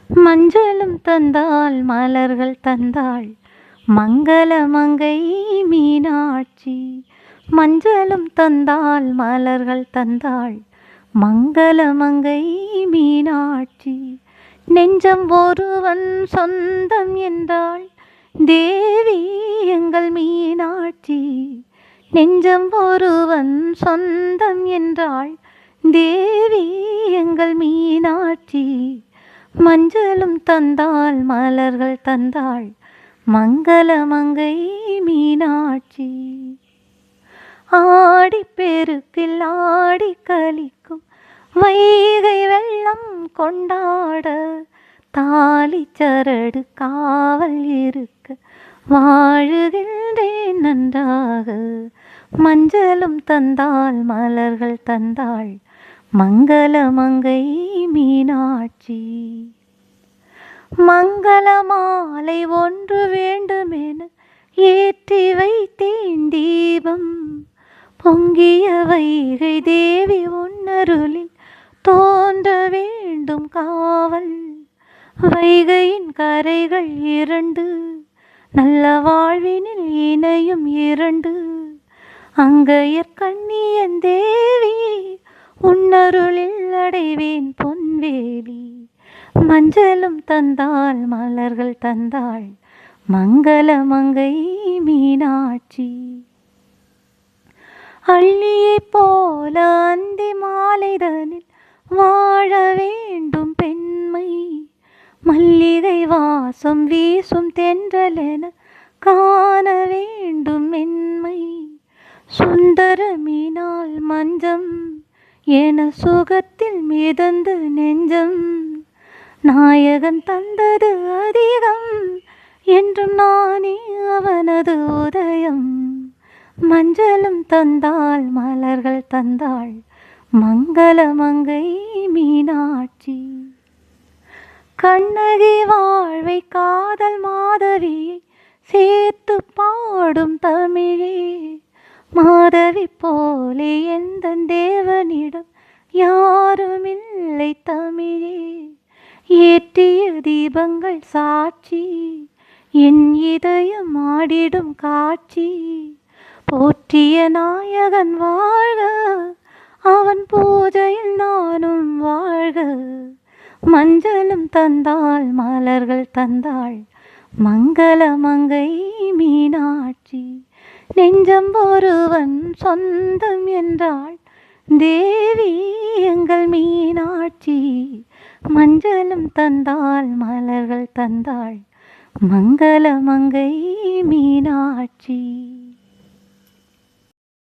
மஞ்சளும் தந்தாள் மலர்கள் தந்தாள் மங்கள மங்கை மீனாட்சி. மஞ்சளும் தந்தாள் மலர்கள் தந்தாள் மங்கள மங்கை மீனாட்சி. நெஞ்சம் ஒருவன் சொந்தம் என்றாள் தேவி எங்கள் மீனாட்சி. நெஞ்சம் ஒருவன் சொந்தம் என்றாள் தேவி எங்கள் மீனாட்சி. மஞ்சளும் தந்தாள் மலர்கள் தந்தாள் மங்கள மங்கை மீனாட்சி. ஆடிப்பெருக்கில் ஆடி கலிக்கும் வைகை வெள்ளம் கொண்டாட தாலி சரடு காவல் இருக்க வாழுகின்றேன் நன்றாக. மஞ்சளும் தந்தாள் மலர்கள் தந்தாள் மங்கள மங்கை மீனாட்சி. மங்கள மாலை ஒன்று வேண்டுமென ஏற்றி வைத்தேன் தீபம். பொங்கிய வைகை தேவி உன்னருளில் தோன்ற வேண்டும் காவல். வைகையின் கரைகள் இரண்டு நல்ல வாழ்வினில் இணையும் இரண்டு. அங்கையர் கண்ணியன் தேவி உன்னருளில் அடைவேன் பொன்வேலி. மஞ்சளும் தந்தாள் மலர்கள் தந்தாள் மங்கள மங்கை மீனாட்சி. அள்ளியைப் போல அந்தி மாலைதனில் வாழ வேண்டும் பெண்மை. மல்லிகை வாசம் வீசும் தென்றலென காண வேண்டும் மென்மை. சுந்தர மீனால் மஞ்சம் என சுகத்தில் மிதந்து நெஞ்சம். நாயகன் தந்தது அதிகம் என்றும் நானே அவனது உதயம். மஞ்சளும் தந்தாள் மலர்கள் தந்தாள் மங்கள மங்கை மீனாட்சி. கண்ணகி வாழ்வை காதல் மாதவியை சேர்த்து பாடும் தமிழே. மாதவி போலே எந்த தேவனிடம் யாருமில்லை தமிழே. ஏற்றிய தீபங்கள் சாட்சி என் இதயம் ஆடிடும் காட்சி. போற்றிய நாயகன் வாழ்க அவன் பூஜையில் நானும் வாழ்க. மஞ்சளும் தந்தாள் மலர்கள் தந்தாள் மங்கள மங்கை மீனாட்சி. நெஞ்சம் ஒருவன் சொந்தம் என்றாள் தேவி எங்கள் மீனாட்சி. மஞ்சளும் தந்தாள் மலர்கள் தந்தாள் மங்கள மங்கை மீனாட்சி.